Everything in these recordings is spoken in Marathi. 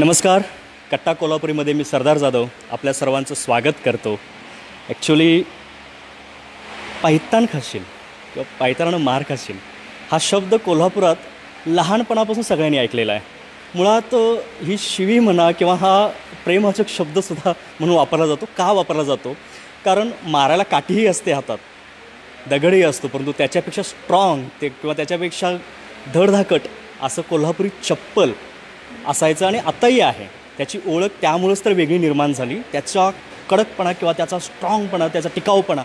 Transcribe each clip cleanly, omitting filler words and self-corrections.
नमस्कार. कट्टा कोल्हापुरीमध्ये मी सरदार जाधव आपल्या सर्वांचं स्वागत करतो. ॲक्च्युली पायतान खाशील किंवा पायतानानं मार खाशील हा शब्द कोल्हापुरात लहानपणापासून सगळ्यांनी ऐकलेला आहे. मुळात ही शिवी म्हणा किंवा हा प्रेमवाचक शब्दसुद्धा म्हणून वापरला जातो. का वापरला जातो? कारण मारायला काठीही असते हातात, दगडही असतो, परंतु त्याच्यापेक्षा स्ट्रॉंग किंवा त्याच्यापेक्षा धडधाकट असं कोल्हापुरी चप्पल असायचं आणि आताही आहे. त्याची ओळख त्यामुळेच तर वेगळी निर्माण झाली. त्याचा कडकपणा किंवा त्याचा स्ट्रॉंगपणा, त्याचा टिकाऊपणा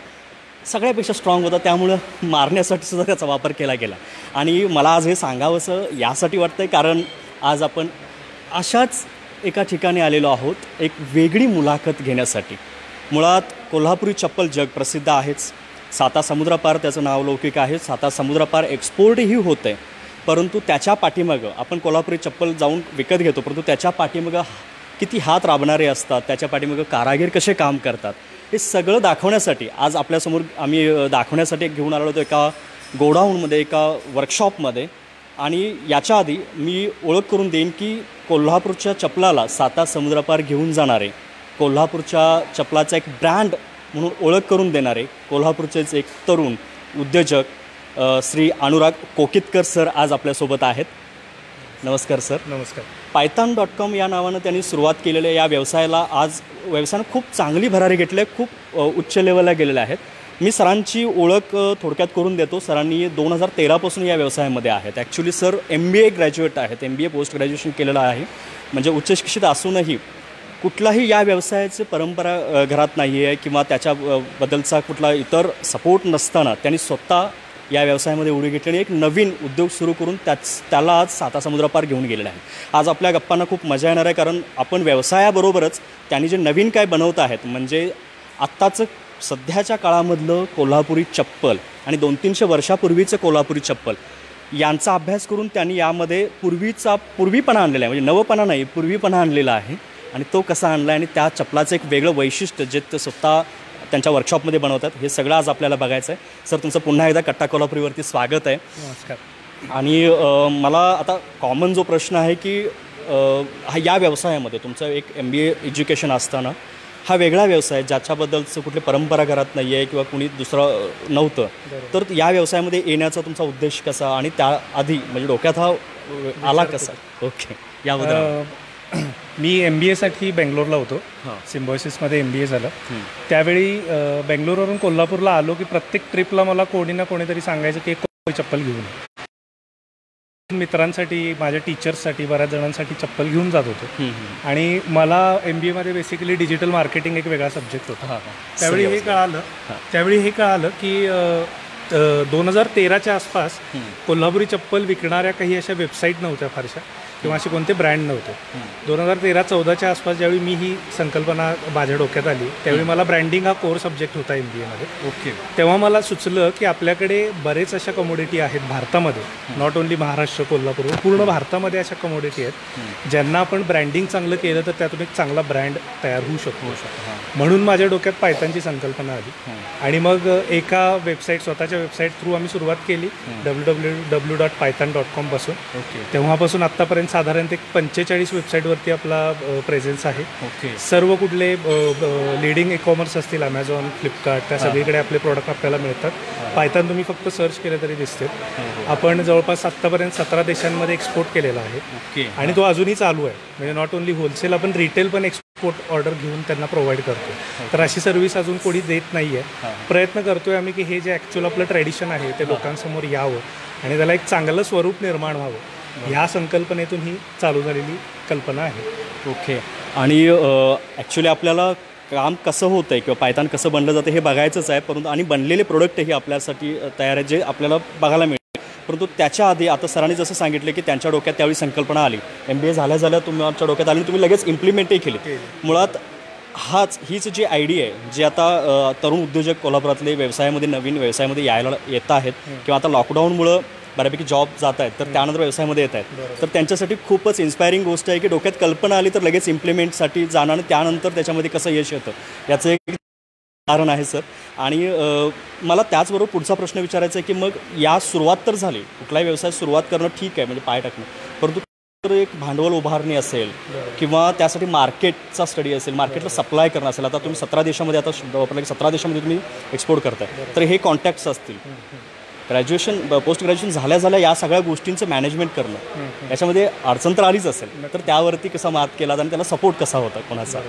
सगळ्यापेक्षा स्ट्रॉंग होता. त्यामुळं मारण्यासाठी सुद्धा त्याचा वापर केला गेला. आणि मला आज हे सांगावंसं यासाठी वाटतं आहे कारण आज आपण अशाच एका ठिकाणी आलेलो आहोत एक वेगळी मुलाखत घेण्यासाठी. मुळात कोल्हापुरी चप्पल जगप्रसिद्ध आहेच. साता समुद्रापार त्याचं नाव लौकिक आहे. साता समुद्रापार एक्सपोर्टही होतं आहे. परंतु त्याच्या पाठीमागं आपण कोल्हापुरी चप्पल जाऊन विकत घेतो, परंतु त्याच्या पाठीमागं किती हात राबणारे असतात, त्याच्या पाठीमागं कारागीर कसे काम करतात, हे सगळं दाखवण्यासाठी आज आपल्यासमोर आम्ही दाखवण्यासाठी घेऊन आलो होतो एका गोडाऊनमध्ये, एका वर्कशॉपमध्ये. आणि याच्या आधी मी ओळख करून देईन की कोल्हापूरच्या चपलाला साता समुद्रापार घेऊन जाणारे, कोल्हापूरच्या चपलाचा एक ब्रँड म्हणून ओळख करून देणारे कोल्हापूरचेच एक तरुण उद्योजक श्री अनुराग कोकितकर सर आज आपल्यासोबत आहेत. नमस्कार सर. नमस्कार. पायतान.com या नावानं त्यांनी सुरुवात केलेल्या या व्यवसायाला आज व्यवसायानं खूप चांगली भरारी घेतली आहे, खूप उच्च लेवलला गेलेल्या आहेत. मी सरांची ओळख थोडक्यात करून देतो. सरांनी 2013पासून या व्यवसायामध्ये आहेत. ॲक्च्युली सर MBA ग्रॅज्युएट आहेत, MBA पोस्ट ग्रॅज्युएशन केलेलं आहे. म्हणजे उच्च शिक्षित असूनही कुठलाही या व्यवसायाची परंपरा घरात नाही आहे किंवा त्याच्याबद्दलचा कुठला इतर सपोर्ट नसताना त्यांनी स्वतः या व्यवसायामध्ये उडी घेतली आणि एक नवीन उद्योग सुरू करून त्याला आज साता समुद्रापार घेऊन गेलेलं आहे. आज आपल्या गप्पांना खूप मजा येणार आहे कारण आपण व्यवसायाबरोबरच त्यांनी जे नवीन काय बनवत आहेत म्हणजे आत्ताचं सध्याच्या काळामधलं कोल्हापुरी चप्पल आणि 200-300 वर्षापूर्वीचं कोल्हापुरी चप्पल यांचा अभ्यास करून त्यांनी यामध्ये पूर्वीपणा आणलेला आहे. म्हणजे नवपणा नाही, पूर्वीपणा आणलेला आहे. आणि तो कसा आणला आणि त्या चपलाचं एक वेगळं वैशिष्ट्य जे ते स्वतः त्यांच्या वर्कशॉपमध्ये बनवतात हे सगळं आज आपल्याला बघायचं आहे. सर तुमचं पुन्हा एकदा कट्टा कोल्हापुरीवरती स्वागत आहे. नमस्कार. आणि मला आता कॉमन जो प्रश्न आहे की या व्यवसायामध्ये तुमचं एक MBA एज्युकेशन असताना हा वेगळा व्यवसाय ज्याच्याबद्दलचं कुठली परंपरा घरात नाही आहे किंवा कुणी दुसरं नव्हतं, तर या व्यवसायामध्ये येण्याचा तुमचा उद्देश कसा आणि त्याआधी म्हणजे डोक्यात हा आला कसा? ओके, याबद्दल. मी MBAसाठी बेंगलोरला होतो. सिम्बॉयसिसमध्ये MBA झालं. त्यावेळी बेंगलोरवरून कोल्हापूरला आलो की प्रत्येक ट्रिपला मला कोणी ना कोणीतरी सांगायचं की एक चप्पल घेऊन ये. मित्रांसाठी, माझ्या टीचर्ससाठी, बऱ्याच जणांसाठी चप्पल घेऊन जात होतो. आणि मला MBAमध्ये बेसिकली डिजिटल मार्केटिंग एक वेगळा सब्जेक्ट होता. त्यावेळी हे कळालं की 2013च्या आसपास कोल्हापुरी चप्पल विकणाऱ्या काही अशा वेबसाईट नव्हत्या फारशा किंवा असे कोणते ब्रँड नव्हते. 2013-14च्या आसपास ज्यावेळी मी ही संकल्पना माझ्या डोक्यात आली त्यावेळी मला ब्रँडिंग हा कोर सब्जेक्ट होता MBAमध्ये. ओके. तेव्हा मला सुचलं की आपल्याकडे बरेच अशा कमोडिटी आहेत भारतामध्ये, नॉट ओन्ली महाराष्ट्र, कोल्हापूर, पूर्ण भारतामध्ये अशा कमोडिटी आहेत ज्यांना आपण ब्रँडिंग चांगलं केलं तर त्यातून एक चांगला ब्रँड तयार होऊ शकतो. म्हणून माझ्या डोक्यात पायतानची संकल्पना आली. आणि मग एका वेबसाईट, स्वतःच्या वेबसाईट थ्रू आम्ही सुरुवात केली www.python.com पासून. तेव्हापासून आत्तापर्यंत साधारण ते 45 वेबसाईटवरती आपला प्रेझेन्स आहे. सर्व कुठले लिडिंग ई-कॉमर्स असतील, अमेझॉन, फ्लिपकार्ट, त्या सगळीकडे आपले प्रोडक्ट आपल्याला मिळतात. पायथॉन तुम्ही फक्त सर्च केलं तरी दिसते. आपण जवळपास आत्तापर्यंत 17 देशांमध्ये एक्सपोर्ट केलेला आहे आणि तो अजूनही चालू आहे. म्हणजे नॉट ओन्ली होलसेल, आपण रिटेल पण एक्सपोर्ट ऑर्डर घेऊन त्यांना प्रोव्हाइड करतो. तर अशी सर्व्हिस अजून कोणी देत नाही आहे. प्रयत्न करतोय आम्ही की हे जे ॲक्च्युअल आपलं ट्रेडिशन आहे ते लोकांसमोर यावं आणि त्याला एक चांगलं स्वरूप निर्माण व्हावं. ह्या संकल्पनेतून ही चालू झालेली कल्पना आहे. ओके. आणि ॲक्च्युली आपल्याला काम कसं होतं आहे किंवा पायतान कसं बनलं जातं हे बघायचंच आहे. परंतु आणि बनलेले प्रोडक्टही आपल्यासाठी तयार आहे जे आपल्याला बघायला मिळते. परंतु त्याच्या आधी आता सरांनी जसं सांगितलं की त्यांच्या डोक्यात त्यावेळी संकल्पना आली, MBA झाल्या तुमच्या डोक्यात आली, तुम्ही लगेच इम्प्लिमेंटही केली. मुळात हीच जी आयडिया आहे जी आता तरुण उद्योजक कोल्हापुरातले व्यवसायामध्ये, नवीन व्यवसायामध्ये येत आहेत किंवा आता लॉकडाऊनमुळं बऱ्यापैकी जॉब जात आहेत तर त्यानंतर व्यवसायामध्ये येत आहेत, तर त्यांच्यासाठी खूपच इन्स्पायरिंग गोष्ट आहे की डोक्यात कल्पना आली तर लगेच इम्प्लिमेंटसाठी जाणं आणि त्यानंतर त्याच्यामध्ये कसं यश येतं याचं एक कारण आहे सर. आणि मला त्याचबरोबर पुढचा प्रश्न विचारायचा आहे की मग या सुरुवात तर झाली, कुठलाही व्यवसाय सुरुवात करणं ठीक आहे म्हणजे पाय टाकणं, परंतु तर एक भांडवल उभारणी असेल किंवा त्यासाठी मार्केटचा स्टडी असेल, मार्केटला सप्लाय करणं असेल. आता तुम्ही 17 देशामध्ये आता वापरला की 17 देशामध्ये तुम्ही एक्सपोर्ट करताय, तर हे कॉन्टॅक्ट्स असतील. ग्रॅज्युएशन पोस्ट ग्रॅज्युएशन झाल्या या सगळ्या गोष्टींचं मॅनेजमेंट करणं, याच्यामध्ये अडचण तर आलीच असेल. तर त्यावरती कसा मात केला आणि त्याला सपोर्ट कसा होता कोणाचा?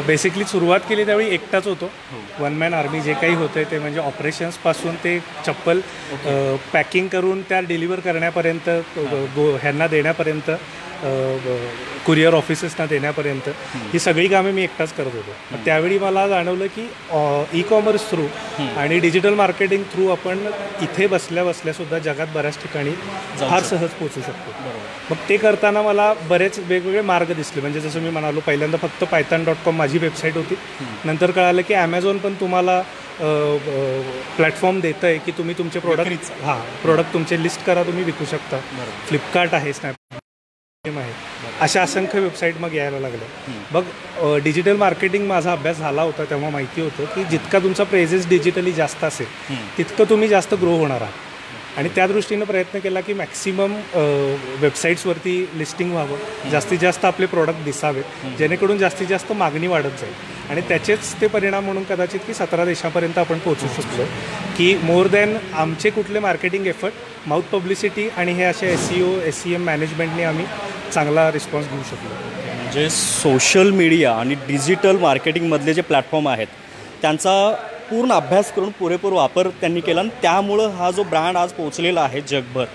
बेसिकली सुरुवात केली त्यावेळी एकटाच होतो. वन मॅन आर्मी जे काही होतं ते म्हणजे ऑपरेशन्सपासून ते चप्पल पॅकिंग करून त्या डिलिव्हर करण्यापर्यंत, ह्यांना देण्यापर्यंत, कुरिअर ऑफिसेसना देण्यापर्यंत ही सगळी कामे मी एकटाच करत होतो. त्यावेळी मला जाणवलं की ई कॉमर्स थ्रू आणि डिजिटल मार्केटिंग थ्रू आपण इथे बसल्या बसल्यासुद्धा जगात बऱ्याच ठिकाणी फार सहज पोचू शकतो. मग ते करताना मला बरेच वेगवेगळे मार्ग दिसले. म्हणजे जसं मी म्हणालो, पहिल्यांदा फक्त python.com माझी वेबसाईट होती. नंतर कळालं की ॲमेझॉन पण तुम्हाला प्लॅटफॉर्म देतं आहे की तुम्ही तुमचे प्रोडक्ट तुमचे लिस्ट करा, तुम्ही विकू शकता. फ्लिपकार्ट आहे, स्नॅपडील आहे, अशा असंख्य वेबसाईट मग यायला लागल्या. मग डिजिटल मार्केटिंग माझा अभ्यास झाला होता तेव्हा माहिती होतं की जितका तुमचा प्रेझेन्स डिजिटली जास्त असेल तितकं तुम्ही जास्त ग्रो होणार आहात. आणि त्या दृष्टीनं प्रयत्न केला की मॅक्सिमम वेबसाईट्सवरती लिस्टिंग व्हावं, जास्तीत जास्त आपले प्रोडक्ट दिसावेत, जेणेकरून जास्तीत जास्त मागणी वाढत जाईल. आणि त्याचेच ते परिणाम म्हणून कदाचित की 17 देशापर्यंत आपण पोहोचू शकलो. की मोर दॅन आमचे कुठले मार्केटिंग एफर्ट, माउथ पब्लिसिटी आणि हे असे SEO SEM मॅनेजमेंटने आम्ही चांगला रिस्पॉन्स घेऊ शकलो. म्हणजे सोशल मीडिया आणि डिजिटल मार्केटिंगमधले जे प्लॅटफॉर्म आहेत त्यांचा पूर्ण अभ्यास करून पुरेपूर वापर त्यांनी केला आणि त्यामुळं हा जो ब्रँड आज पोहोचलेला आहे जगभर,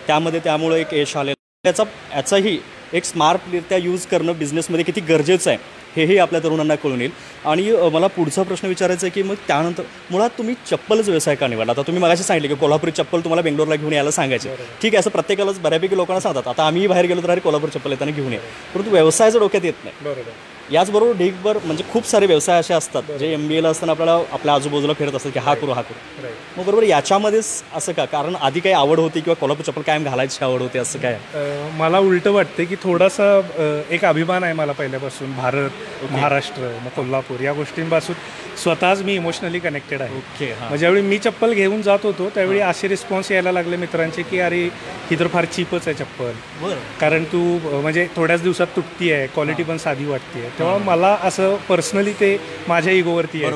त्यामुळं एक यश आलेलं. याचाही एक स्मार्टरित्या यूज करणं बिझनेसमध्ये किती गरजेचं आहे हेही आपल्या तरुणांना कळून येईल. आणि मला पुढचा प्रश्न विचारायचा आहे की मग त्यानंतर मुळात तुम्ही चप्पलच व्यवसाय का निवडला? आता तुम्ही मगाशी सांगितले की कोल्हापुरी चप्पल तुम्हाला बेंगलोरला घेऊन यायला सांगायचे. ठीक आहे, असं प्रत्येकालाच बऱ्यापैकी लोकांना सांगतात. आता आम्ही बाहेर गेलो तर अरे कोल्हापूर चप्पल येताना घेऊन ये, परंतु व्यवसायाचं डोक्यात येत नाही. बरोबर. याचबरोबर ढीगभर म्हणजे खूप सारे व्यवसाय असे असतात जे MBAला असताना आपल्याला आपल्या आजूबाजूला फिरत असतात की हा करू. मग बरोबर याच्यामध्येच असं का? कारण आधी काही आवड होती किंवा कोल्हापूर चप्पल कायम घालायची आवड होती असं काय? मला उलटं वाटते की थोडासा एक अभिमान आहे मला पहिल्यापासून. भारत, महाराष्ट्र, मग कोल्हापूर या गोष्टींपासून स्वतःच मी इमोशनली कनेक्टेड आहे. मग ज्यावेळी मी चप्पल घेऊन जात होतो त्यावेळी असे रिस्पॉन्स यायला लागले मित्रांचे की अरे ही तर फार चीपच आहे चप्पल, कारण तू म्हणजे थोड्याच दिवसात तुटती आहे, क्वालिटी पण साधी वाटते. तेव्हा मला असं पर्सनली ते माझ्या इगोवरती आहे.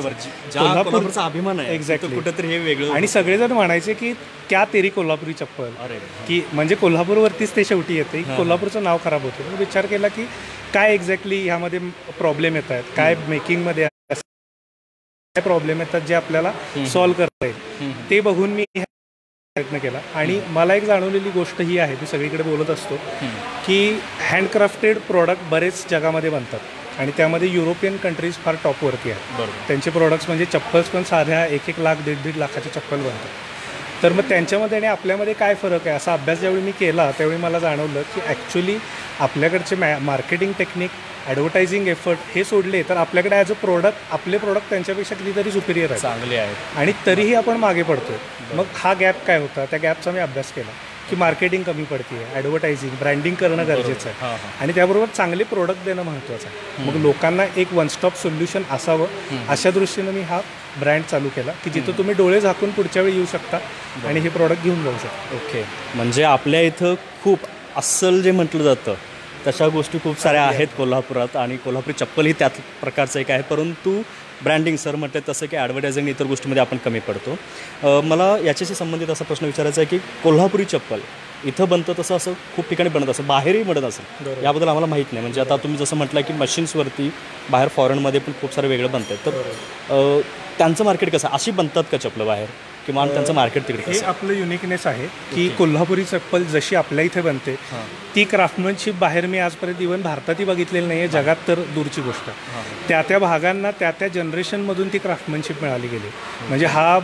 कोल्हापूरचा अभिमान आहे एक्झॅक्टली. कुठेतरी हे वेगळं. आणि सगळेजण म्हणायचे की क्या तेरी कोल्हापुरी चप्पल, की म्हणजे कोल्हापूरवरतीच ते शेवटी येते, कोल्हापूरचं नाव खराब होतं. मी विचार केला की काय एक्झॅक्टली ह्यामध्ये प्रॉब्लेम येत आहेत, काय मेकिंगमध्ये काय प्रॉब्लेम येतात जे आपल्याला सॉल्व्ह करता येईल, ते बघून मी प्रयत्न केला. आणि मला एक जाणवलेली गोष्ट ही आहे, मी सगळीकडे बोलत असतो की हँडक्राफ्टेड प्रोडक्ट बरेच जगामध्ये बनतात आणि त्यामध्ये युरोपियन कंट्रीज फार टॉपवरती आहेत. त्यांचे प्रोडक्ट्स म्हणजे चप्पल्स पण साध्या 1-1 लाख 1.5 लाखाचे चप्पल बनतात. तर मग त्यांच्यामध्ये आणि आपल्यामध्ये काय फरक आहे असा अभ्यास ज्यावेळी मी केला त्यावेळी मला जाणवलं की ॲक्च्युली आपल्याकडचे मार्केटिंग टेक्निक, ॲडव्हर्टायझिंग एफर्ट हे सोडले तर आपल्याकडे ॲज अ प्रोडक्ट आपले प्रोडक्ट त्यांच्यापेक्षा कितीतरी सुपिरियर आहे, चांगले आहेत, आणि तरीही आपण मागे पडतो. मग हा गॅप काय होता, त्या गॅपचा मी अभ्यास केला की मार्केटिंग कमी पडते, ॲडव्हर्टायझिंग ब्रँडिंग करणं गरजेचं आहे आणि त्याबरोबर चांगले प्रोडक्ट देणं महत्त्वाचं आहे. मग लोकांना एक वन स्टॉप सोल्युशन असावं अशा दृष्टीनं मी हा ब्रँड चालू केला की जिथं तुम्ही डोळे झाकून पुढच्या वेळी येऊ शकता आणि हे प्रोडक्ट घेऊन जाऊ शकता. ओके, म्हणजे आपल्या इथं खूप अस्सल जे म्हटलं जातं तशा गोष्टी खूप साऱ्या आहेत कोल्हापुरात आणि कोल्हापुरी चप्पल ही त्याच प्रकारचं एक आहे. परंतु ब्रँडिंग सर म्हटलं तसं की ॲडव्हर्टायझिंग इतर गोष्टीमध्ये आपण कमी पडतो. मला याच्याशी संबंधित असा प्रश्न विचारायचा आहे की कोल्हापुरी चप्पल इथं बनतं तसं असं खूप ठिकाणी बनत असेल, बाहेरही बनत असेल, याबद्दल आम्हाला माहीत नाही. म्हणजे आता तुम्ही जसं म्हटलं की मशीन्सवरती बाहेर फॉरेनमध्ये पण खूप सारे वेगळं बनतात, तर त्यांचं मार्केट कसं, अशी बनतात का चप्पल बाहेर किंवा त्यांचं मार्केट तिकडे? हे आपलं युनिकनेस आहे की कोल्हापुरी चप्पल जशी आपल्या इथे बनते ती क्राफ्टमनशिप बाहेर मी आजपर्यंत इव्हन भारतातही बघितलेली नाही आहे, जगात तर दूरची गोष्ट. त्या भागांना त्या जनरेशनमधून ती क्राफ्टमनशिप मिळाली गेली. म्हणजे हा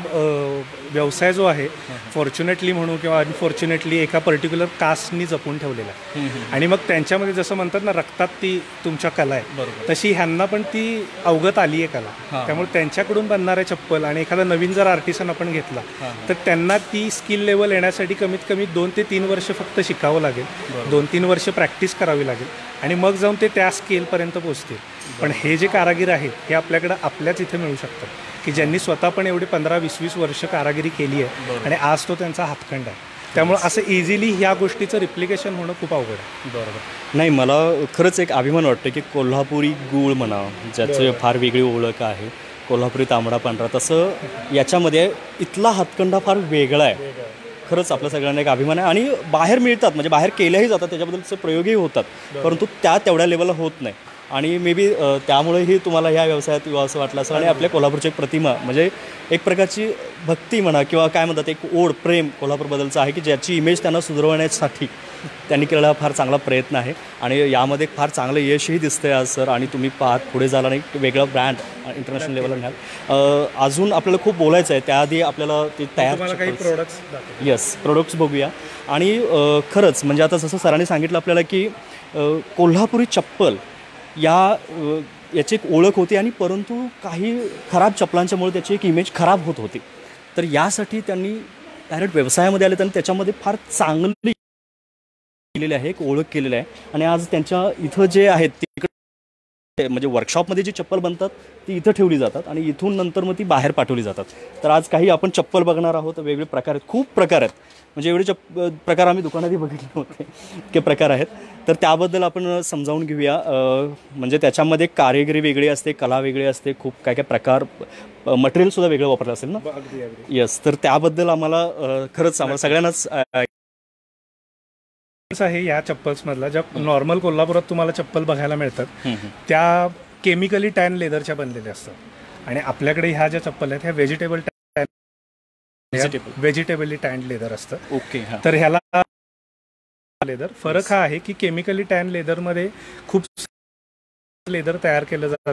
व्यवसाय जो आहे फॉर्च्युनेटली म्हणू किंवा अनफॉर्च्युनेटली एका पर्टिक्युलर कास्टनी जपून ठेवलेला आहे. आणि मग त्यांच्यामध्ये जसं म्हणतात ना रक्तात ती तुमच्या कला आहे, तशी ह्यांना पण ती अवगत आली आहे कला. त्यामुळे त्यांच्याकडून बनणाऱ्या चप्पल आणि एखादा नवीन जर आर्टिसन आपण घेतला तर त्यांना ती स्किल लेवल येण्यासाठी कमीत कमी 2 ते 3 वर्ष फक्त शिकावं लागेल, 2-3 वर्ष प्रॅक्टिस करावी लागेल आणि मग जाऊन ते त्या स्केलपर्यंत पोहोचतील. पण हे जे कारागीर आहेत हे आपल्याकडं आपल्याच इथे मिळू शकतात की ज्यांनी स्वतः पण एवढे 15-20 वर्ष कारागिरी केली आहे आणि आज तो त्यांचा हातखंड आहे. त्यामुळे असं इझिली ह्या गोष्टीचं रिप्लिकेशन होणं खूप अवघड आहे. बरोबर. नाही, मला खरंच एक अभिमान वाटतो की कोल्हापुरी गूळ म्हणा, ज्याची फार वेगळी ओळख आहे, कोल्हापुरी तांबडा पांढरा, तसं याच्यामध्ये इथला हातखंडा फार वेगळा आहे. खरंच आपल्या सगळ्यांना एक अभिमान आहे. आणि बाहेर मिळतात, म्हणजे बाहेर केल्याही जातात, त्याच्याबद्दलचे प्रयोगही होतात, परंतु त्या तेवढ्या लेवलला होत नाही. आणि मे बी त्यामुळेही तुम्हाला ह्या व्यवसायात यावं असं वाटलं असं. आणि आपल्या कोल्हापूरची एक प्रतिमा, म्हणजे एक प्रकारची भक्ती म्हणा किंवा काय म्हणतात, एक ओढ, प्रेम कोल्हापूरबद्दलचं आहे की ज्याची इमेज त्यांना सुधारवण्यासाठी त्यांनी केलेला फार चांगला प्रयत्न आहे. आणि यामध्ये फार चांगलं यशही दिसतं आहे आज सर. आणि तुम्ही पाहत पुढे झाला नाही, वेगळा ब्रँड इंटरनॅशनल लेवलला न्याल. अजून आपल्याला खूप बोलायचं आहे, त्याआधी आपल्याला ते तयार काही प्रोडक्ट्स येस प्रोडक्ट्स बघूया. आणि खरंच म्हणजे आता जसं सरांनी सांगितलं आपल्याला की कोल्हापुरी चप्पल याची एक ओळख होती, आणि परंतु काही खराब चप्पलांच्यामुळे त्याची एक इमेज खराब होत होती. तर यासाठी त्यांनी डायरेक्ट व्यवसायामध्ये आले, त्यांनी त्याच्यामध्ये फार चांगली केलेली आहे, एक ओळख केलेली आहे. आणि आज त्यांच्या इथं जे आहेत तिकडे, म्हणजे वर्कशॉपमध्ये जी चप्पल बनतात ती इथं ठेवली जातात आणि इथून नंतर मग ती बाहेर पाठवली जातात. तर आज काही आपण चप्पल बघणार आहोत. वेगवेगळे प्रकार आहेत, खूप प्रकार आहेत, म्हणजे एवढे प्रकार आम्ही दुकानातही बघितले नव्हते इतके प्रकार आहेत. तर त्याबद्दल आपण समजावून घेऊया. म्हणजे त्याच्यामध्ये कारिगिरी वेगळी असते, कला वेगळी असते, खूप काय काय प्रकार, मटेरियलसुद्धा वेगळं वापरलं असेल ना. येस, तर त्याबद्दल आम्हाला खरंच आम्हाला सगळ्यांनाच आहे या चप्पल्समधला. ज्या नॉर्मल कोल्हापुरात तुम्हाला चप्पल बघायला मिळतात त्या केमिकली टॅन लेदरच्या बनलेल्या असतात. आणि आपल्याकडे ह्या ज्या चप्पल आहेत ह्या व्हेजिटेबली टॅन लेदर असतं. ओके. तर ह्याला लेदर फरक हा आहे की केमिकली टॅन लेदरमध्ये खूप लेदर तयार केलं जातं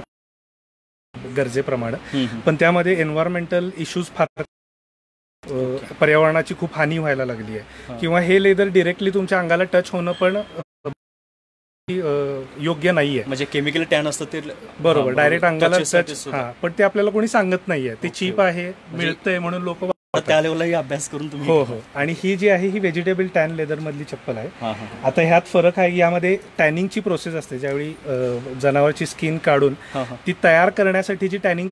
गरजेप्रमाणे, पण त्यामध्ये एन्व्हायरमेंटल इश्यूज फार, पर्यावरणाची खूप हानी व्हायला लागली आहे, किंवा हे लेदर डिरेक्टली तुमच्या अंगाला टच होणं पण योग्य नाहीये. म्हणजे केमिकल टॅन असतं ते बरोबर डायरेक्ट अंगाला टच, पण ते आपल्याला कोणी सांगत नाहीये. ते चीप आहे, मिळतंय म्हणून लोक त्या लेवललाही अभ्यास करून तुम्ही. हो. आणि ही जी आहे ही व्हेजिटेबल टॅन लेदर मधली चप्पल आहे. आता ह्यात फरक आहे, यामध्ये टॅनिंगची प्रोसेस असते. ज्यावेळी जनावरची स्किन काढून ती तयार करण्यासाठी जी टॅनिंग,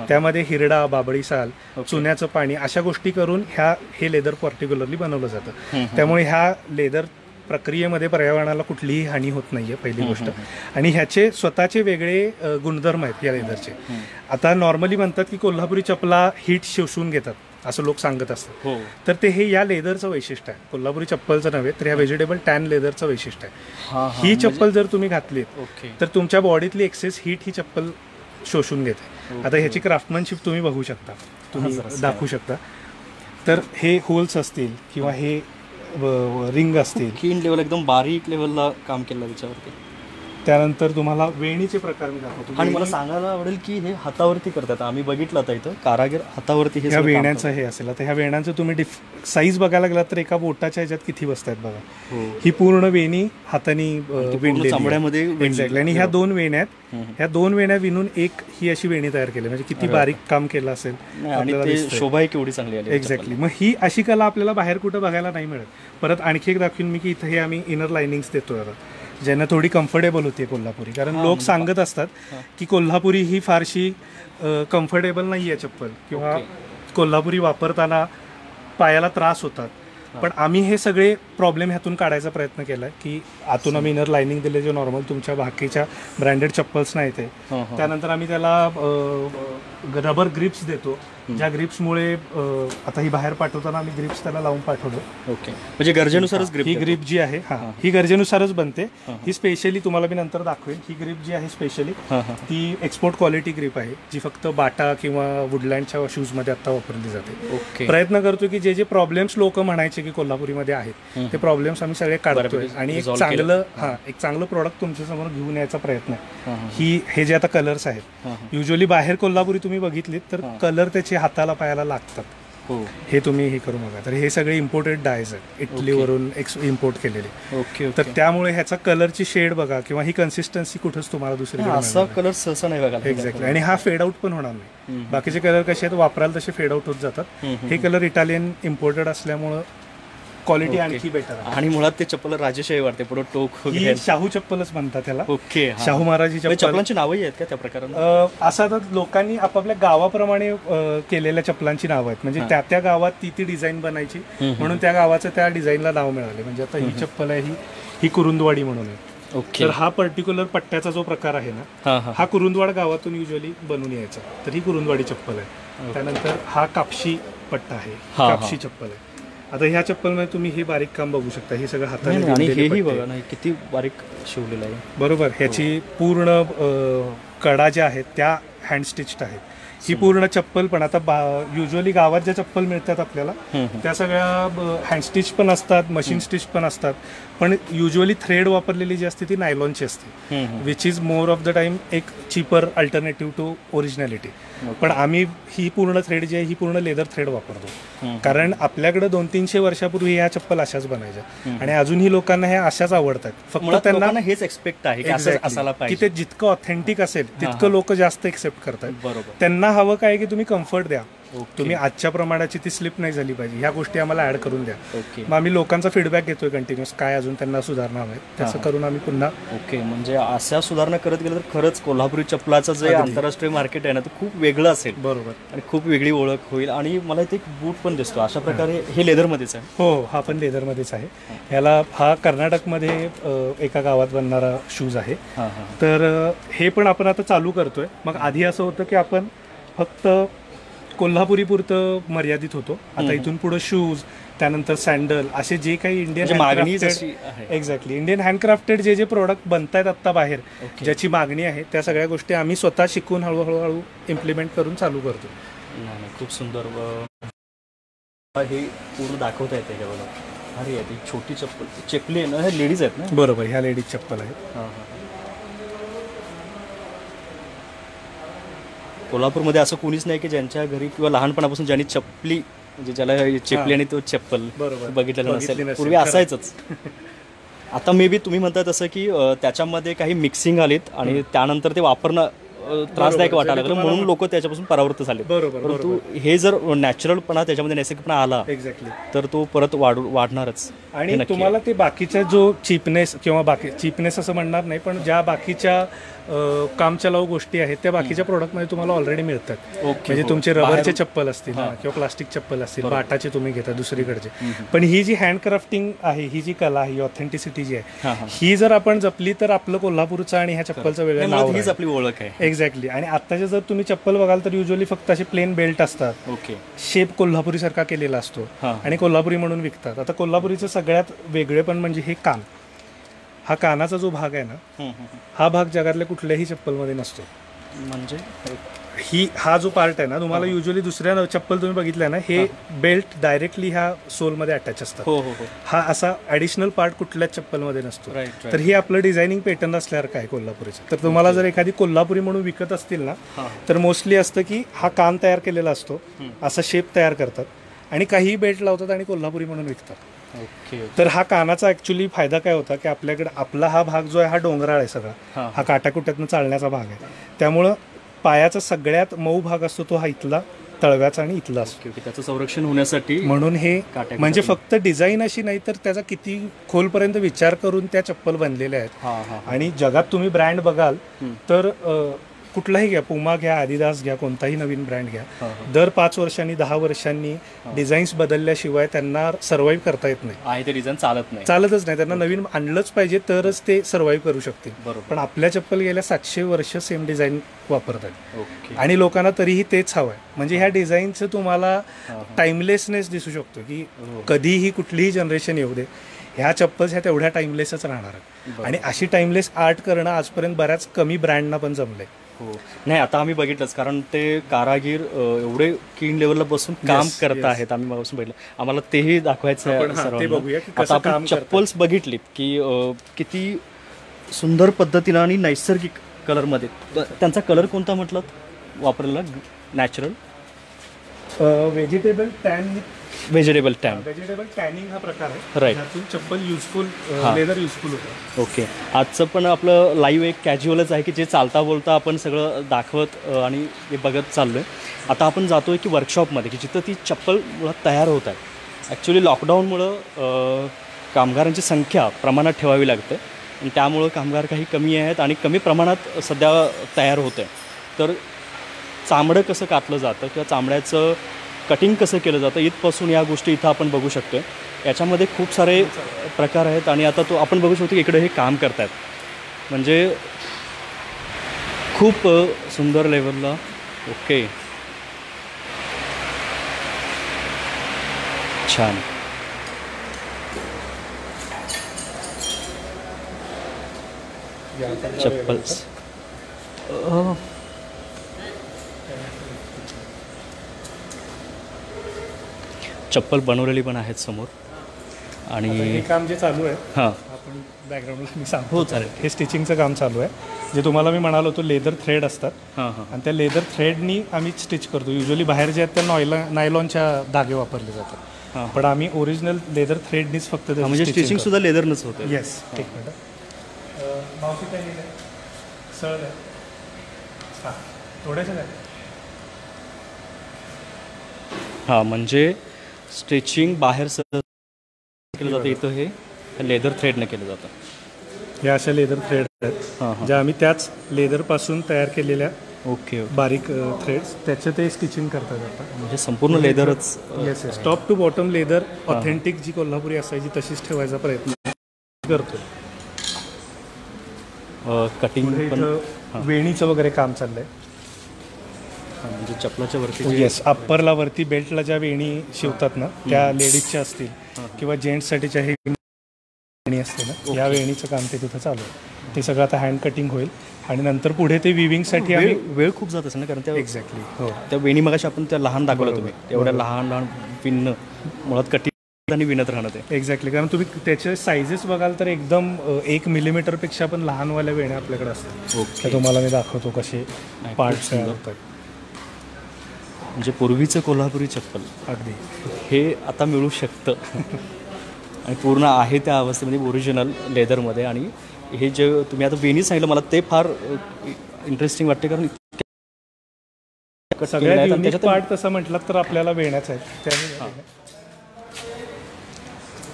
त्यामध्ये हिरडा, बाबळी साल, चुन्याचं पाणी अशा गोष्टी करून हे लेदर पर्टिक्युलरली बनवलं जातं. त्यामुळे ह्या लेदर प्रक्रियेमध्ये पर्यावरणाला कुठलीही हानी होत नाहीये, पहिली गोष्ट. आणि ह्याचे स्वतःचे वेगळे गुणधर्म आहेत या लेदरचे. आता नॉर्मली म्हणतात की कोल्हापुरी चपला हीट शोषून घेतात, असं लोक सांगत असतात. तर ते हे या लेदरचं वैशिष्ट्य आहे, कोल्हापुरी चप्पलचं नव्हे तर या व्हेजिटेबल टॅन लेदरचं वैशिष्ट्य आहे. ही चप्पल जर तुम्ही घातलीत तर तुमच्या बॉडीतली एक्सेस हीट ही चप्पल शोषून घेते. आता ह्याची क्राफ्टमॅनशिप तुम्ही बघू शकता, तुम्ही दाखवू शकता. तर हे होल्स असतील किंवा हे रिंग असतील, कीन लेवल एकदम बारीक लेवलला काम केलं त्याच्यावरती. त्यानंतर तुम्हाला वेणीचे प्रकार मी दाखवतो. आणि मला सांगायला आवडेल की हे हातावरती करतात, आम्ही बघितलं आता इथं कारागीर हातावरती ह्या वेण्यांचं हे असेल. आता ह्या वेण्यांचं तुम्ही साईज बघायला गेलात तर एका बोटाच्या ह्याच्यात किती बसतात बघा. ही पूर्ण वेणी हाताने विणलेली चामड्यामध्ये. एक्झॅक्टली. आणि ह्या दोन वेण्या आहेत, ह्या दोन वेण्या विणून एक ही अशी वेणी तयार केली, म्हणजे किती बारीक काम केलं असेल. आणि शोभाही केवढी चांगली आली. एक्झॅक्टली. मग ही अशी कला आपल्याला बाहेर कुठं बघायला नाही मिळत. परत आणखी एक दाखवीन मी की इथं हे आम्ही इनर लाइनिंग्स देतोय आता, ज्यांना थोडी कम्फर्टेबल होते कोल्हापुरी. कारण लोक सांगत असतात की कोल्हापुरी ही फारशी कम्फर्टेबल नाही आहे चप्पल, किंवा कोल्हापुरी वापरताना पायाला त्रास होतात. पण आम्ही हे सगळे प्रॉब्लेम ह्यातून काढायचा प्रयत्न केला आहे की आतून आम्ही इनर लाइनिंग दिले, जे नॉर्मल तुमच्या बाकीच्या ब्रँडेड चप्पल्स नाही ते. त्यानंतर आम्ही त्याला रबर ग्रिप्स देतो, ज्या ग्रिप्समुळे आता ही बाहेर पाठवताना आम्ही ग्रिप्स त्याला लावून पाठवतो. ओके. म्हणजे गरजेनुसारच ग्रिप. ही ग्रिप जी आहे ही गरजेनुसारच बनते. ही स्पेशली तुम्हाला मी नंतर दाखवेन. ही ग्रिप जी आहे स्पेशली ती एक्सपोर्ट क्वालिटी ग्रिप आहे, जी फक्त बाटा किंवा वुडलँडच्या शूजमध्ये आता वापरली जाते. ओके. प्रयत्न करतो की जे प्रॉब्लेम्स लोक म्हणायचे की कोल्हापुरीमध्ये आहेत ते प्रॉब्लेम्स आम्ही सगळे काढतोय आणि एक चांगलं प्रोडक्ट तुमच्या समोर घेऊन यायचा प्रयत्न आहे. हे जे आता कलर्स आहेत, युजली बाहेर कोल्हापुरी तुम्ही बघितलीत तर कलर त्याचे हाताला पायाला लागतात. हे तुम्ही हे करू बघा. तर हे सगळे इम्पोर्टेड डायज आहेत, इटलीवरून इम्पोर्ट केलेले. ओके. तर त्यामुळे ह्याचा कलरची शेड बघा किंवा ही कन्सिस्टन्सी कुठंच तुम्हाला दुसरी असा कलर सहसा नाही बघायला. एक्झॅक्टली. आणि हा फेड आउट पण होणार नाही. बाकीचे कलर कसे आहेत वापराल तसे फेड आउट होत जातात. हे कलर इटालियन इम्पोर्टेड असल्यामुळं क्वालिटी आणखी बेटर आहे. आणि मुळात ते चप्पल राजेशाही वाटते, पुढे टोक ही वगैरे. शाहू चप्पलच म्हणतात त्याला. ओके. शाहू महाराजी चप्पल. चप्पलांची नावही आहेत का त्या प्रकारानं? असं तर लोकांनी आपापल्या गावाप्रमाणे केलेल्या चप्पलांची नावं आहेत. म्हणजे त्या त्या गावात ती डिझाईन बनायची म्हणून त्या गावाचं त्या डिझाईनला नाव मिळाले. म्हणजे आता ही चप्पल आहे ही कुरुंदवाडी म्हणून आहे. ओके. तर हा पर्टिक्युलर पट्ट्याचा जो प्रकार आहे ना, हा कुरुंदवाड गावातून युजली बनून यायचा. तर ही कुरुंदवाडी चप्पल आहे. त्यानंतर हा कापशी पट्टा आहे, कापशी चप्पल आहे. आता ह्या चप्पलमध्ये तुम्ही हे बारीक काम बघू शकता. हे सगळं हाताने आणि हेही बघा ना, किती बारीक शिवलेलं आहे. बरोबर. ह्याची पूर्ण कडा ज्या आहेत त्या हँड स्टिच्ड आहेत. ही पूर्ण चप्पल पण आता युजली गावात ज्या चप्पल मिळतात आपल्याला त्या सगळ्या हँड स्टिच पण असतात, मशीन स्टिच पण असतात. पण युजली थ्रेड वापरलेली जी असते ती नायलॉनची असते, which is more of the time एक चीपर अल्टरनेटिव्ह टू ओरिजिनॅलिटी. पण आम्ही ही पूर्ण थ्रेड जी आहे ही पूर्ण लेदर थ्रेड वापरतो. कारण आपल्याकडे 200-300 वर्षापूर्वी ह्या चप्पल अशाच बनायच्या आणि अजूनही लोकांना ह्या अशाच आवडतात. फक्त त्यांना हेच एक्सपेक्ट आहे की ते जितकं ऑथेंटिक असेल तितकं लोक जास्त एक्सेप्ट करतात. बरोबर. त्यांना हवं काय की तुम्ही कम्फर्ट द्या, तुम्ही आजच्या प्रमाणाची ती स्लिप नाही झाली पाहिजे, ह्या गोष्टी आम्हाला ऍड करून द्या. मग आम्ही लोकांचा फीडबॅक घेतोय कंटिन्युअस, काय अजून त्यांना सुधारणा हवं त्याचं करून आम्ही पुन्हा. ओके. म्हणजे अशा सुधारणा करत गेलं तर खरंच कोल्हापुरी चप्पलाचं जे आंतरराष्ट्रीय मार्केट आहे ना, ते खूप वेगळं असेल. बरोबर. आणि खूप वेगळी ओळख होईल. आणि मला इथे एक बूट पण दिसतो अशा प्रकारे. हे लेदरमध्येच आहे? हो, हा पण लेदरमध्येच आहे. ह्याला हा कर्नाटकमध्ये एका गावात बनणारा शूज आहे. तर हे पण आपण आता चालू करतोय. मग आधी असं होतं की आपण फक्त कोल्हापुरी पुरतं मर्यादित होतो. आता इथून पुढे शूज, त्यानंतर सँडल, असे जे काही इंडियन मागणी एक्झॅक्टली इंडियन हँडक्राफ्टेड जे प्रोडक्ट बनत आहेत आत्ता बाहेर, ज्याची मागणी आहे, त्या सगळ्या गोष्टी आम्ही स्वतः शिकून हळूहळू इम्प्लिमेंट करून चालू करतो. खूप सुंदर. हे पूर्ण दाखवता येते का बघा. अरे ती छोटी चप्पल, चेपली आहे ना, हे लेडीज आहेत ना? बरोबर, ह्या लेडीज चप्पल आहेत. कोल्हापूरमध्ये असं कोणीच नाही की ज्यांच्या घरी किंवा लहानपणापासून ज्यांनी चप्पली, म्हणजे ज्याला चेपली आणि तो चप्पल बघितलेलं नसेल. पूर्वी असायचंच. आता मे बी तुम्ही म्हणताय तसं की त्याच्यामध्ये काही मिक्सिंग आलीत आणि त्यानंतर ते वापरणं त्रासदायक वाटायला लागलं म्हणून लोक त्याच्यापासून परावृत्त झाले. परंतु हे जर नॅचरलपणा, त्याच्यामध्ये नैसर्गिकपणा आला तर तो परत वाढणारच. आणि तुम्हाला ते बाकीच्या जो चीपनेस किंवा बाकी चीपनेस असं म्हणणार नाही, पण ज्या बाकीच्या कामचलाऊ गोष्टी आहेत त्या बाकीच्या प्रोडक्टमध्ये तुम्हाला ऑलरेडी मिळतात. म्हणजे तुमचे रबरचे चप्पल असतील किंवा प्लास्टिक चप्पल असतील, बाटाचे तुम्ही घेता दुसरीकडचे. पण ही जी हँडक्राफ्टिंग आहे, ही जी कला, ही ऑथेंटिसिटी जी आहे, ही जर आपण जपली तर आपलं कोल्हापूरचं आणि ह्या चप्पलचं वेगळं नाव, हीच आपली ओळख आहे. एक्झॅक्टली. आणि आत्ताचे जर तुम्ही चप्पल बघाल तर युजली फक्त असे प्लेन बेल्ट असतात. शेप कोल्हापुरी सारखा केलेला असतो आणि कोल्हापुरी म्हणून विकतात. आता कोल्हापुरीचं सगळ्यात वेगळेपण म्हणजे हे कान. हा कानाचा जो भाग आहे ना, हा भाग जगातल्या कुठल्याही चप्पलमध्ये नसतो. म्हणजे हा जो पार्ट आहे ना, तुम्हाला युजली दुसऱ्या चप्पल तुम्ही बघितलाय ना, हे बेल्ट डायरेक्टली ह्या सोलमध्ये अटॅच असतात. हा असा ऍडिशनल पार्ट कुठल्याच चप्पलमध्ये नसतो. तर हे आपलं डिझायनिंग पॅटर्न असल्यासारखं आहे कोल्हापुरीचं. तर तुम्हाला जर एखादी कोल्हापुरी म्हणून विकत असतील ना, तर मोस्टली असतं की हा कान तयार केलेला असतो, असा शेप तयार करतात आणि काहीही बेल्ट लावतात आणि कोल्हापुरी म्हणून विकतात. तर हा कानाचा ऍक्च्युली फायदा काय होता की आपल्याकडे आपला हा भाग जो आहे हा डोंगराळ आहे सगळा, हा काटाकुट्यातनं चालण्याचा भाग आहे. त्यामुळं पायाचा सगळ्यात मऊ भाग असतो तो हा इथला तळव्याचा आणि इथला असतो. त्याचं संरक्षण होण्यासाठी म्हणून हे म्हणजे फक्त डिझाईन अशी नाही तर त्याचा किती खोलपर्यंत विचार करून त्या चप्पल बनलेल्या आहेत. आणि जगात तुम्ही ब्रँड बघाल तर कुठलाही घ्या, पुमा घ्या, आदिदास घ्या, कोणताही नवीन ब्रँड घ्या, दर 5 वर्षांनी 10 वर्षांनी डिझाईन्स बदलल्याशिवाय त्यांना सर्व्हाइव्ह करता येत नाही. आहे ते डिझाईन चालतच नाही. त्यांना नवीन आणलंच पाहिजे तरच ते सर्व्हाइव्ह करू शकतील. पण आपल्या चप्पल गेल्या 700 वर्ष सेम डिझाईन वापरतात आणि लोकांना तरीही तेच हवंय. म्हणजे ह्या डिझाईनचं तुम्हाला टाइमलेसनेस दिसू शकतो की कधीही कुठलीही जनरेशन येऊ दे, ह्या चप्पल्स ह्या तेवढ्या टाइमलेसच राहणार. आणि अशी टाइमलेस आर्ट करणं आजपर्यंत बऱ्याच कमी ब्रँडना पण जमलंय. नाही, आता आम्ही बघितलंच, कारण ते कारागीर एवढे कीन लेवलला बसून काम करत आहेत. आम्ही मागून बघितलं, आम्हाला तेही दाखवायचं आहे. आता आपण चप्पल्स बघितलीत की किती सुंदर पद्धतीनं आणि नैसर्गिक कलरमध्ये. त्यांचा कलर कोणता म्हटलं वापरलेला? नॅचरल व्हेजिटेबल टॅनिंग हा प्रकार आहे. राईट. चप्पल युजफुल, लेदर युजफुल होतं. ओके. आजचं पण आपलं लाईव्ह एक कॅज्युअलच आहे की जे चालता बोलता आपण सगळं दाखवत आणि हे बघत चाललोय. आता आपण जातोय की वर्कशॉपमध्ये की जिथं ती चप्पल मुळात तयार होत आहे. ॲक्च्युली लॉकडाऊनमुळं कामगारांची संख्या प्रमाणात ठेवावी लागते आणि त्यामुळं कामगार काही कमी आहेत आणि कमी प्रमाणात सध्या तयार होतं आहे. तर चामडं कसं कातलं जातं किंवा चामड्याचं कटिंग कसं केलं जातं इथपासून या गोष्टी इथं आपण बघू शकतो आहे. याच्यामध्ये खूप सारे प्रकार आहेत आणि आता तो आपण बघू शकतो की इकडे हे काम करत आहेत. म्हणजे खूप सुंदर लेवलला. ओके, छान. चप्पल्स चप्पल बनवलेली पण आहेत समोर. आणि हे काम जे चालू आहे हां आपण बॅकग्राऊंडला मी सांगतो. हो चालेल. हे स्टिचिंगचं काम चालू आहे. जे तुम्हाला मी म्हणालो होतो लेदर थ्रेड असतात हां हां आणि त्या लेदर थ्रेडनी आम्ही स्टिच करतो. युजली बाहेर जे आहेत त्या नायलॉनच्या धागे वापरले जातात, हां पण आम्ही ओरिजिनल लेदर थ्रेडनीच फक्त म्हणजे स्टिचिंगसुद्धा लेदरनंच होतं. येस. एक मिनिट. मावशी काय लिहिलं आहे? सळ आहे. हां, थोड्याशा आहे. हां म्हणजे स्टिचिंग बाहेर केलं जातं, इथं हे लेदर थ्रेडनं केलं जातं. हे अशा लेदर थ्रेड आहेत हां हां ज्या आम्ही त्याच लेदरपासून तयार केलेल्या ओके ओके. बारीक थ्रेड्स त्याचं ते स्टिचिंग करता जातात. म्हणजे संपूर्ण लेदरच yes yes. Top to bottom leather authentic जी कोल्हापुरी असायची तशीच ठेवायचा प्रयत्न करतो. कटिंग पुढे पण इथं वेणीचं वगैरे काम चाललंय. म्हणजे चपलाच्या वरती येस. अप्परला वरती बेल्टला ज्या वेणी शिवतात ना त्या लेडीजच्या असतील किंवा जेंट्ससाठीच्या हे वेणी असते ना, या वेणीचं काम ते तिथं चालू आहे. ते सगळं आता हँड कटिंग होईल आणि नंतर पुढे ते विविंगसाठी आम्ही वेळ खूप जात असेल ना, कारण त्या एक्झॅक्टली हो त्या वेणी मगाशी आपण त्या लहान दाखवलं तुम्ही एवढ्या लहान लहान विणणं मुळात कटिंग आणि विणत राहणं ते एक्झॅक्टली. कारण तुम्ही त्याचे सायझेस बघाल तर एकदम 1 मिलीमीटरपेक्षा पण लहानवाल्या वेण्या आपल्याकडे असतात. ओके. त्या तुम्हाला मी दाखवतो कसे पार्ट्स सुंदर. होतात. म्हणजे पूर्वीचं कोल्हापुरी चप्पल अगदी हे आता मिळू शकतं आणि पूर्ण आहे त्या अवस्थेमध्ये ओरिजिनल लेदरमध्ये. आणि हे जे तुम्ही आता वेणी सांगितलं मला ते फार इंटरेस्टिंग वाटते, कारण सगळ्यात युनिक पार्ट तसं म्हटलं तर आपल्याला वेण्याच आहेत.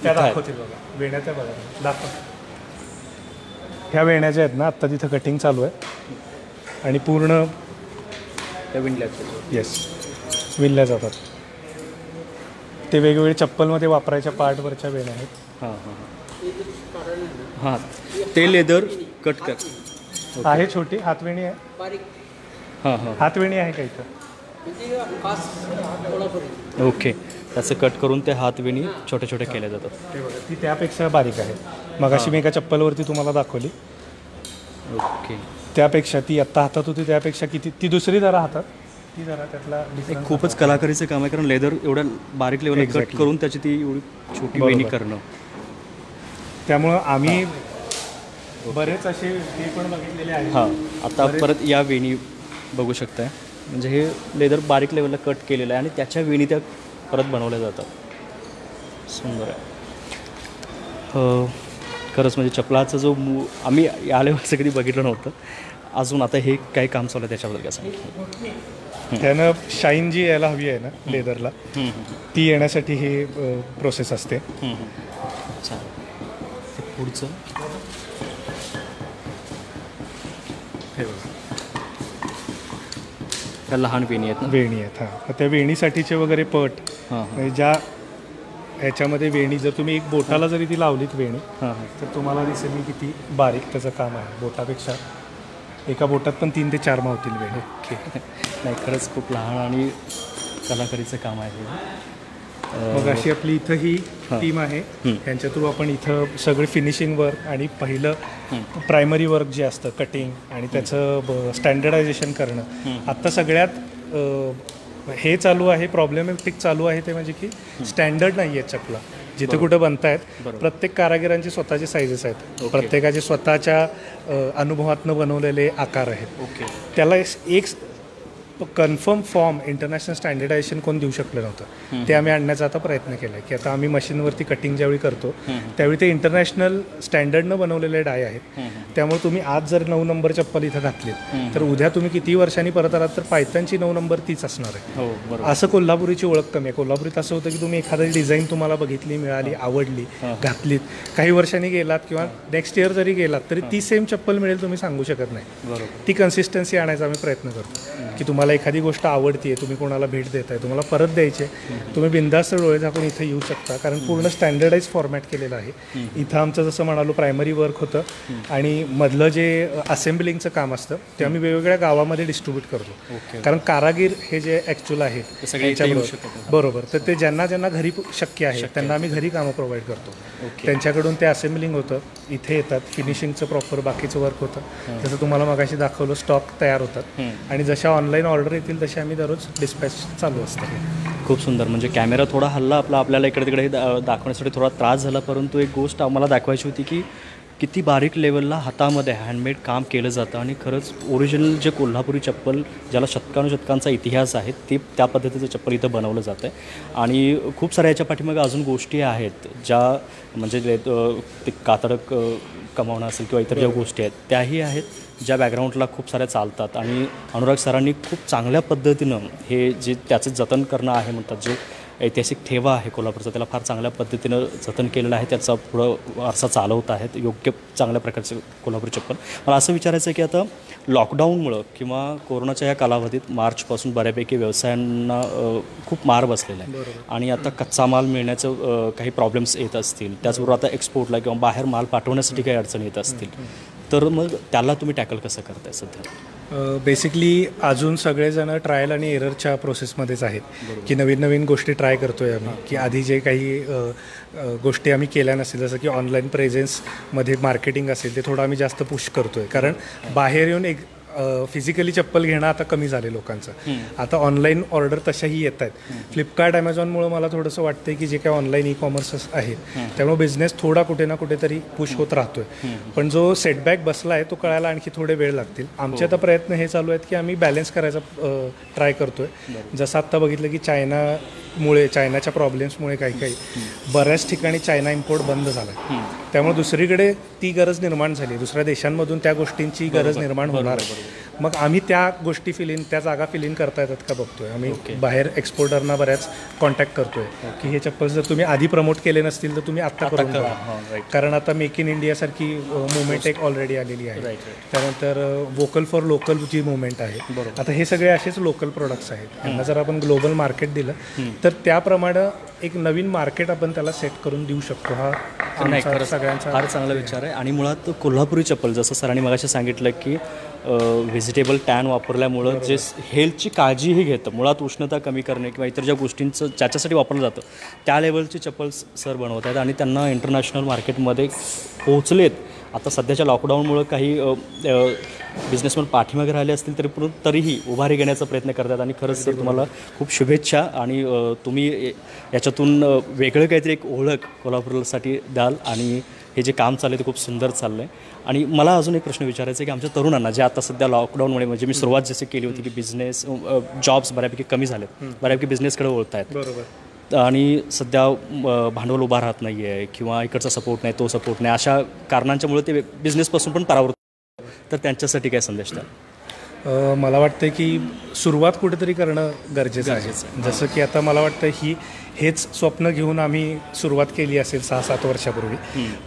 त्या दाखवतील बघा वेण्या, त्या बघा दाखव. ह्या वेण्या ज्या आहेत ना आत्ता तिथं कटिंग चालू आहे आणि पूर्ण त्या विणल्या. येस विणल्या जातात. ते वेगवेगळे चप्पलमध्ये वापरायच्या पार्टवरच्या वेण्या आहेत. हां हां हां ते लेदर कट कर आहे. छोटी हातवेणी आहे. हां हां हातवेणी आहे का इथं? ओके. त्याचं कट करून ते हातवेणी छोट्या छोट्या केल्या जातात. ते बघा ती त्यापेक्षा बारीक आहे. मग अशी मी एका चप्पलवरती तुम्हाला दाखवली. ओके. त्यापेक्षा ती आत्ता हातात होती त्यापेक्षा किती ती दुसरी जरा हातात ती जरा त्यातला एक खूपच कलाकारीचं काम आहे, कारण लेदर एवढ्या बारीक लेवलला कट करून त्याची ती एवढी छोटी वेणी करणं. त्यामुळं आम्ही बरेच असे हे पण बघितलेले आहेत. हां आता परत या वेणी बघू शकताय. म्हणजे हे लेदर बारीक लेवलला कट केलेलं आहे आणि त्याच्या वेणी त्या परत बनवल्या जातात. सुंदर आहे. खरंच म्हणजे चपलाचं जो आम्ही या लेवलचं कधी बघितलं नव्हतं. अजून आता हे काही काम चालू आहे त्याच्याबद्दल काय सांगितलं? त्यानं शाईन जी यायला हवी आहे ना लेदरला ती येण्यासाठी ही प्रोसेस असते. अच्छा. ते पुढचं हे बघा त्या लहान वेणी आहेत ना. वेणी आहेत. हां त्या वेणीसाठीचे वगैरे पट हां म्हणजे ज्या ह्याच्यामध्ये वेणी जर तुम्ही एक बोटाला जरी ती लावलीत वेणी हां हां तर तुम्हाला दिसेल की किती बारीक त्याचं काम आहे. बोटापेक्षा एका बोटात पण 3 ते 4 मावतील वेणी. ओके. नाही खरंच खूप लहान आणि कलाकारीचं काम आहे हे. मग अशी आपली इथं ही टीम आहे. त्यांच्या थ्रू आपण इथं सगळे फिनिशिंग वर्क आणि पहिलं प्रायमरी वर्क जे असतं कटिंग आणि त्याचं स्टँडर्डायझेशन करणं. आत्ता सगळ्यात हे चालू आहे प्रॉब्लेमॅटिक चालू आहे ते म्हणजे की स्टँडर्ड नाही आहेत चपला. जिथे कुठं बनत आहेत प्रत्येक कारागिरांचे स्वतःचे साईजेस आहेत. प्रत्येकाचे स्वतःच्या अनुभवातनं बनवलेले आकार आहेत. ओके. त्याला एक कन्फर्म फॉर्म इंटरनॅशनल स्टँडर्डायझेशन कोण देऊ शकलं नव्हतं. ते आम्ही आणण्याचा आता प्रयत्न केला आहे की आता आम्ही मशीनवरती कटिंग ज्यावेळी करतो त्यावेळी ते इंटरनॅशनल स्टँडर्डनं बनवलेले डाय आहेत. त्यामुळे तुम्ही आज जर 9 नंबर चप्पल इथं घातलीत तर उद्या तुम्ही किती वर्षांनी परत आलात तर पायथनची 9 नंबर तीच असणार आहे. असं कोल्हापुरीची ओळख कमी आहे. कोल्हापुरीत असं होतं की तुम्ही एखादी डिझाईन तुम्हाला बघितली, मिळाली, आवडली, घातलीत, काही वर्षांनी गेलात किंवा नेक्स्ट इयर जरी गेलात तरी ती सेम चप्पल मिळेल तुम्ही सांगू शकत नाही. ती कन्सिस्टन्सी आणायचा आम्ही प्रयत्न करतो की तुम्हाला एखादी गोष्ट आवडते, तुम्ही कोणाला भेट देताय, तुम्हाला परत द्यायचे, तुम्ही बिंदास्त डोळे झाकून इथं येऊ शकता. कारण पूर्ण स्टँडर्डाइज फॉर्मॅट केलेलं आहे. इथं आमचं जसं म्हणालो प्रायमरी वर्क होतं आणि मधलं जे असेंब्लिंगचं काम असतं ते आम्ही वेगवेगळ्या गावामध्ये डिस्ट्रीब्यूट करतो. कारण कारागीर हे जे ॲक्च्युअल आहेत बरोबर तर ते ज्यांना ज्यांना घरी शक्य आहे त्यांना आम्ही घरी कामं प्रोव्हाइड करतो. त्यांच्याकडून ते असेंब्लिंग होतं, इथे येतात, फिनिशिंगचं प्रॉपर बाकीचं वर्क होतं. जसं तुम्हाला मगाशी दाखवलं स्टॉक तयार होतात आणि जशा ऑनलाईन ऑर्डर येतील तसे आम्ही दररोज डिस्पॅच चालू असतं. खूप सुंदर. म्हणजे कॅमेरा थोडा हल्ला आपल्याला इकडे तिकडे दाखवण्यासाठी थोडा त्रास झाला, परंतु एक गोष्ट आम्हाला दाखवायची होती की किती बारीक लेवलला हातामध्ये हँडमेड काम केलं जातं आणि खरंच ओरिजिनल जे कोल्हापुरी चप्पल ज्याला शतकानुशतकांचा इतिहास आहे ते त्या पद्धतीचं चप्पल इथं बनवलं जातं आहे. आणि खूप साऱ्या याच्या पाठीमागे अजून गोष्टी आहेत ज्या म्हणजे ते कातडक कमावणं असेल किंवा इतर ज्या गोष्टी आहेत त्याही आहेत ज्या बॅकग्राऊंडला खूप साऱ्या चालतात. आणि अनुराग सरांनी खूप चांगल्या पद्धतीनं हे जे त्याचं जतन करणं आहे म्हणतात, जे ऐतिहासिक ठेवा आहे कोल्हापूरचा त्याला फार चांगल्या पद्धतीनं जतन केलेलं आहे. त्याचा पुढं वारसा चालवत आहेत योग्य चांगल्या प्रकारचे कोल्हापूर चप्पल. मला असं विचारायचं आहे की आता लॉकडाऊनमुळं किंवा कोरोनाच्या या कालावधीत मार्चपासून बऱ्यापैकी व्यवसायांना खूप मार बसलेला आहे आणि आता कच्चा माल मिळण्याचं काही प्रॉब्लेम्स येत असतील, त्याचबरोबर आता एक्सपोर्टला किंवा बाहेर माल पाठवण्यासाठी काही अडचणी येत असतील, तर मग त्याला तुम्ही टॅकल कसं करताय सध्या? बेसिकली अजून सगळेजण ट्रायल आणि एररच्या प्रोसेसमध्येच आहेत की नवीन नवीन गोष्टी ट्राय करतो आहे आम्ही. की आधी जे काही गोष्टी आम्ही केल्या नसतील जसं की ऑनलाईन प्रेझेन्समध्ये मार्केटिंग असेल ते थोडं आम्ही जास्त पुश करतो आहे. कारण बाहेर येऊन एक फिजिकली चप्पल घेणं आता कमी झाले लोकांचं. आता ऑनलाईन ऑर्डर तशाही येत आहेत. फ्लिपकार्ट ॲमेझॉनमुळं मला थोडंसं वाटतं की जे काही ऑनलाईन ई कॉमर्स आहेत त्यामुळे बिझनेस थोडा कुठे ना कुठेतरी पुश होत राहतोय. पण जो सेटबॅक बसला आहे तो कळायला आणखी थोडे वेळ लागतील. आमचे आता प्रयत्न हे चालू आहेत की आम्ही बॅलन्स करायचा ट्राय करतोय. जसं आत्ता बघितलं की चायनाच्या प्रॉब्लेम्समुळे काही बऱ्याच ठिकाणी चायना इम्पोर्ट बंद झाला. त्यामुळे दुसरीकडे ती गरज निर्माण झाली, दुसऱ्या देशांमधून त्या गोष्टींची गरज निर्माण होणार आहे. मग आम्ही त्या गोष्टी त्या जागा फिल इन करता येतात का बघतोय. आम्ही बाहेर एक्सपोर्टरना बऱ्याच कॉन्टॅक्ट करतोय की हे चप्पल जर तुम्ही आधी प्रमोट केले नसतील तर तुम्ही आत्ता करून बघा. कारण आता मेक इन इंडियासारखी मुवमेंट एक ऑलरेडी आलेली आहे. त्यानंतर वोकल फॉर लोकल जी मुवमेंट आहे. आता हे सगळे असेच लोकल प्रोडक्ट्स आहेत. त्यांना जर आपण ग्लोबल मार्केट दिलं तर त्याप्रमाणे एक नवीन मार्केट आपण त्याला सेट करून देऊ शकतो. हा सगळ्यांचा फार चांगला विचार आहे. आणि मुळात कोल्हापुरी चप्पल जसं सरांनी मगाशी सांगितलं की व्हेजिटेबल टॅन वापरल्यामुळं जे हेल्थची काळजीही घेतं, मुळात उष्णता कमी करणे किंवा इतर ज्या गोष्टींचं ज्याच्यासाठी वापरलं जातं त्या लेवलची चप्पल्स सर बनवत आहेत आणि त्यांना इंटरनॅशनल मार्केटमध्ये पोहोचलेत. आता सध्याच्या लॉकडाऊनमुळं काही बिझनेसमॅन पाठीमागे राहिले असतील तरीही उभारी घेण्याचा प्रयत्न करतात. आणि खरंच सर तुम्हाला खूप शुभेच्छा. आणि तुम्ही याच्यातून वेगळं काहीतरी एक ओळख कोल्हापूरसाठी द्याल आणि हे जे काम चाललं आहे ते खूप सुंदर चाललं आहे. आणि मला अजून एक प्रश्न विचारायचा आहे की आमच्या तरुणांना जे आता सध्या लॉकडाऊनमुळे म्हणजे मी सुरुवात जशी केली होती की बिझनेस जॉब्स बऱ्यापैकी कमी झालेत, बऱ्यापैकी बिझनेसकडे वळत आहेत. बरोबर. आणि सध्या भांडवल उभा राहत नाही आहे किंवा इकडचा सपोर्ट नाही, तो सपोर्ट नाही, अशा कारणांच्यामुळे ते बिझनेसपासून पण परावृत्त, तर त्यांच्यासाठी काय संदेश द्याल? मला वाटतं की सुरुवात कुठेतरी करणं गरजेचं आहे. जसं की आता मला वाटतं हेच स्वप्न घेऊन आम्ही सुरुवात केली असेल 6-7 वर्षापूर्वी.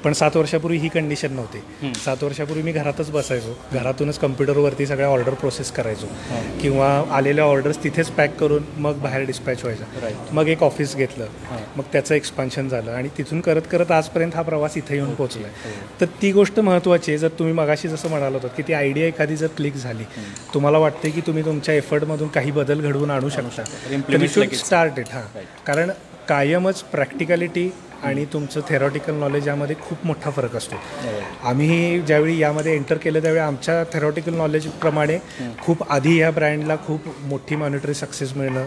पण 7 वर्षापूर्वी ही कंडिशन नव्हती. 7 वर्षापूर्वी मी घरातच बसायचो, घरातूनच कम्प्युटरवरती सगळ्या ऑर्डर प्रोसेस करायचो किंवा आलेल्या ऑर्डर्स तिथेच पॅक करून मग बाहेर डिस्पॅच व्हायचा. मग एक ऑफिस घेतलं, मग त्याचं एक्सपान्शन झालं आणि तिथून करत करत आजपर्यंत हा प्रवास इथे येऊन पोहोचला आहे. तर ती गोष्ट महत्त्वाची आहे. जर तुम्ही मगाशी जसं म्हणाल होतं की ती आयडिया एखादी जर क्लिक झाली, तुम्हाला वाटते की तुम्ही तुमच्या एफर्टमधून काही बदल घडवून आणू शकता, तर यू शुड स्टार्ट इट. कारण कायमच प्रॅक्टिकॅलिटी आणि तुमचं थेरॉटिकल नॉलेज यामध्ये खूप मोठा फरक असतो. आम्ही ज्यावेळी यामध्ये एंटर केलं त्यावेळी आमच्या थेरॉटिकल नॉलेजप्रमाणे खूप आधी या ब्रँडला खूप मोठी मॉनिटरी सक्सेस मिळणं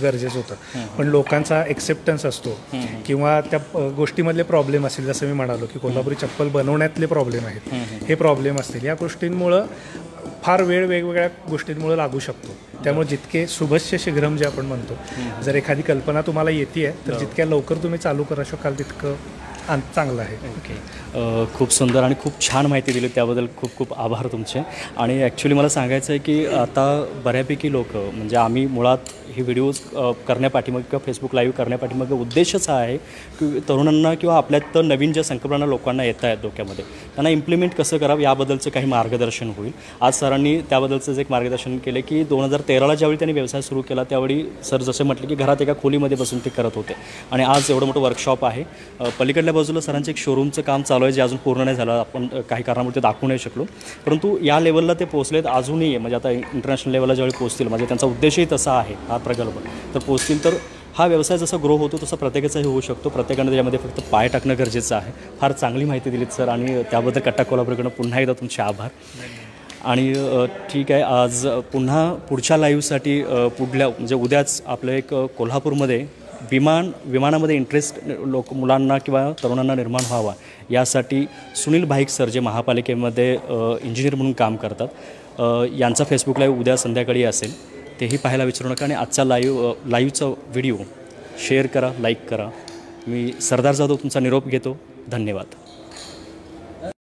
गरजेचं होतं. पण लोकांचा एक्सेप्टन्स असतो किंवा त्या गोष्टीमधले प्रॉब्लेम असतील, जसं मी म्हणालो की कोल्हापुरी चप्पल बनवण्यातले प्रॉब्लेम आहेत, हे प्रॉब्लेम असतील, या गोष्टींमुळं फार वेळ वेगवेगळ्या गोष्टींमुळे लागू शकतो. त्यामुळे जितके शुभस्य शीघ्रम जे आपण म्हणतो, जर एखादी कल्पना तुम्हाला येते आहे तर जितक्या लवकर तुम्ही चालू करू शकाल तितकं चांगलं आहे. ओके, खूप सुंदर आणि खूप छान माहिती दिली, त्याबद्दल खूप खूप आभार तुमचे. आणि ॲक्च्युली मला सांगायचं आहे की आता बऱ्यापैकी लोक, म्हणजे आम्ही मुळात हे व्हिडिओज करण्यापाठीमागे किंवा फेसबुक लाईव्ह करण्यापाठीमागे उद्देशच हा आहे की तरुणांना किंवा आपल्यात नवीन ज्या संकल्पना लोकांना येत आहेत डोक्यामध्ये, त्यांना इम्प्लिमेंट कसं करावं याबद्दलचं काही मार्गदर्शन होईल. आज सरांनी त्याबद्दलचं एक मार्गदर्शन केलं की 2013ला ज्यावेळी त्यांनी व्यवसाय सुरू केला त्यावेळी सर जसे म्हटले की घरात एका खोलीमध्ये बसून ते करत होते. आणि आज एवढं मोठं वर्कशॉप आहे. पलीकडल्या बाजूला सरांचं एक शोरूमचं काम चालू आहे जे अजून पूर्ण नाही झालं, आपण काही कारणामुळे ते दाखवू नाही शकलो. परंतु या लेवलला ते पोहोचलेत. अजूनही म्हणजे आता इंटरनॅशनल लेवलला ज्यावेळी पोहोचतील, म्हणजे त्यांचा उद्देशही तसा आहे हा प्रकल्प, तर पोहोचतील तर हा व्यवसाय जसा ग्रो होतो तसा प्रत्येकाचाही होऊ शकतो. प्रत्येकाने त्याच्यामध्ये फक्त पाय टाकणं गरजेचं आहे. फार चांगली माहिती दिलीत सर, आणि त्याबद्दल कट्टा कोल्हापूरकडनं पुन्हा एकदा तुमचे आभार. आणि ठीक आहे, आज पुन्हा पुढच्या लाईव्हसाठी पुढल्या म्हणजे उद्याच आपलं एक कोल्हापूरमध्ये विमानामध्ये इंटरेस्ट मुलांना किंवा तरुणांना निर्माण व्हावा यासाठी सुनील भाईक सर जे महापालिकेमध्ये इंजिनियर म्हणून काम करतात, यांचा फेसबुक लाईव्ह उद्या संध्याकाळी असेल, तेही पाहायला विसरू नका. आणि आजचा लाईव्हचा व्हिडिओ शेअर करा, लाईक करा. मी सरदार जाधव तुमचा निरोप घेतो. धन्यवाद.